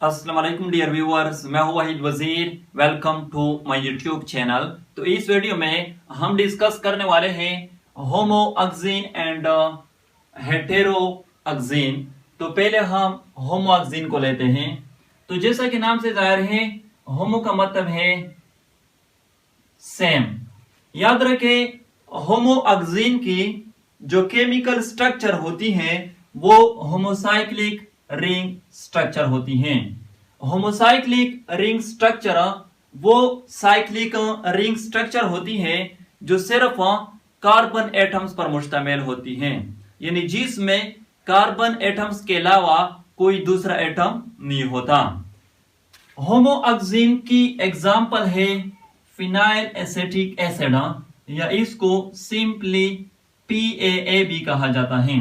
अस्सलाम वालेकुम dear viewers, मैं हूं Wahid Wazir. Welcome to my YouTube channel. तो इस वीडियो में हम डिस्कस करने वाले हैं होमोअक्सिन एंड हेटेरोअक्सिन। तो पहले हम होमोअक्सिन को लेते हैं। तो जैसा कि नाम से जाहिर है, होमो का मतलब है सेम। याद रखें, होमोअक्सिन की जो केमिकल स्ट्रक्चर होती है वो होमोसाइक्लिक रिंग स्ट्रक्चर होती हैं। होमोसाइक्लिक रिंग स्ट्रक्चर वो साइक्लिक रिंग स्ट्रक्चर होती है जो सिर्फ कार्बन एटम्स पर मुश्तमिल होती हैं, यानी जिसमें कार्बन एटम्स के अलावा कोई दूसरा एटम नहीं होता। होमोअक्सिन की एग्जाम्पल है फिनाइल एसिटिक एसिड, या इसको सिंपली PAA भी कहा जाता है।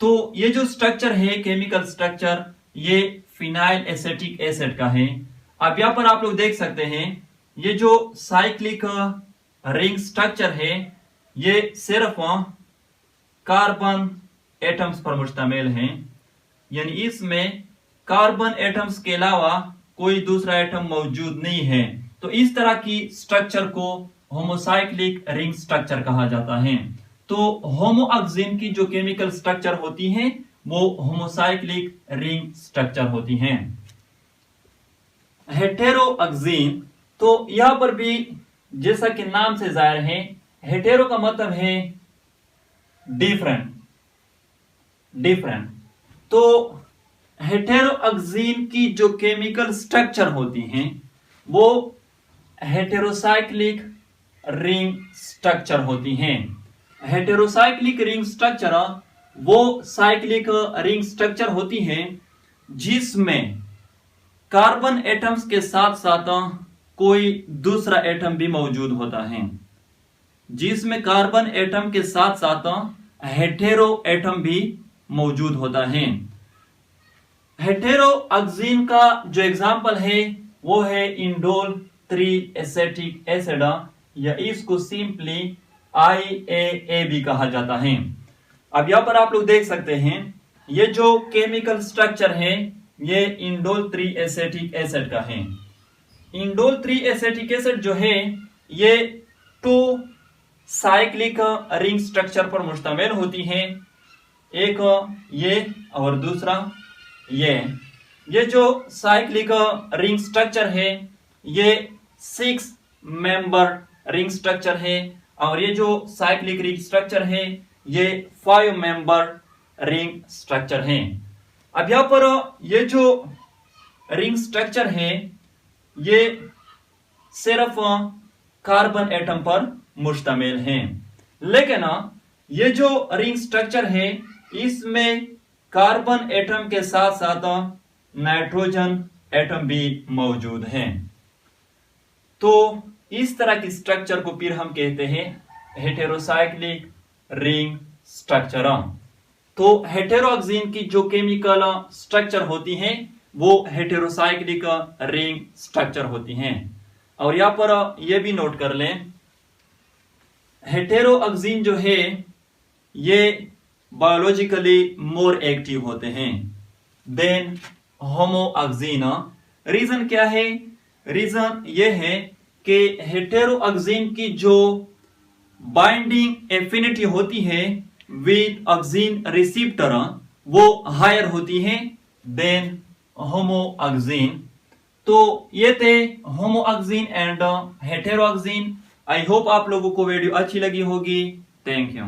तो ये जो स्ट्रक्चर है, केमिकल स्ट्रक्चर, ये फिनाइल एसिटिक एसिड का है। अब यहां पर आप लोग देख सकते हैं, ये जो साइक्लिक रिंग स्ट्रक्चर है ये सिर्फ कार्बन एटम्स पर मुश्तमिल है, यानी इसमें कार्बन एटम्स के अलावा कोई दूसरा एटम मौजूद नहीं है। तो इस तरह की स्ट्रक्चर को होमोसाइक्लिक रिंग स्ट्रक्चर कहा जाता है। तो होमोअक्सिन की जो केमिकल स्ट्रक्चर होती है वो होमोसाइक्लिक रिंग स्ट्रक्चर होती हैं। हेटेरोअक्सिन, तो यहां पर भी जैसा कि नाम से जाहिर है, हेटेरो का मतलब है डिफरेंट। तो हेटेरोअक्सिन की जो केमिकल स्ट्रक्चर होती हैं वो हेटेरोसाइक्लिक रिंग स्ट्रक्चर होती हैं। हेटेरोसाइक्लिक रिंग स्ट्रक्चर वो साइक्लिक रिंग स्ट्रक्चर होती है जिसमें कार्बन एटम्स के साथ साथ कोई दूसरा एटम भी मौजूद होता है, जिसमें कार्बन एटम के साथ साथ हेटेरो एटम भी मौजूद होता है। हेटेरोअक्सिन का जो एग्जाम्पल है वो है इंडोल 3 एसिटिक एसिड, या इसको सिंपली IAA भी कहा जाता है। अब यहां पर आप लोग देख सकते हैं, ये जो केमिकल स्ट्रक्चर है ये इंडोल 3 एसिटिक एसिड का है। इंडोल 3 एसिटिक एसिड जो है ये 2 साइक्लिक रिंग स्ट्रक्चर पर मुश्तमिल होती है, एक ये और दूसरा ये जो साइक्लिक रिंग स्ट्रक्चर है ये 6 मेंबर रिंग स्ट्रक्चर है, और ये जो साइक्लिक रिंग स्ट्रक्चर है ये 5 मेंबर रिंग स्ट्रक्चर है। अब यहां पर ये जो रिंग स्ट्रक्चर है ये सिर्फ कार्बन एटम पर मुश्तमिल है, लेकिन ये जो रिंग स्ट्रक्चर है इसमें कार्बन एटम के साथ साथ नाइट्रोजन एटम भी मौजूद है। तो इस तरह की स्ट्रक्चर को फिर हम कहते हैं हेटेरोसाइक्लिक रिंग स्ट्रक्चर। तो हेटेरोअक्सिन की जो केमिकल स्ट्रक्चर होती हैं वो हेटेरोसाइक्लिक रिंग स्ट्रक्चर होती हैं। और यहां पर यह भी नोट कर लें, हेटेरोअक्सिन जो है ये बायोलॉजिकली मोर एक्टिव होते हैं देन होमोअक्सिन। रीजन क्या है? रीजन ये है कि हेटेरोअक्सिन की जो बाइंडिंग एफिनिटी होती है विद ऑक्सिन रिसेप्टर वो हायर होती है देन होमोअक्सिन। तो ये थे होमोअक्सिन एंड हेटेरोअक्सिन। आई होप आप लोगों को वीडियो अच्छी लगी होगी। Thank you.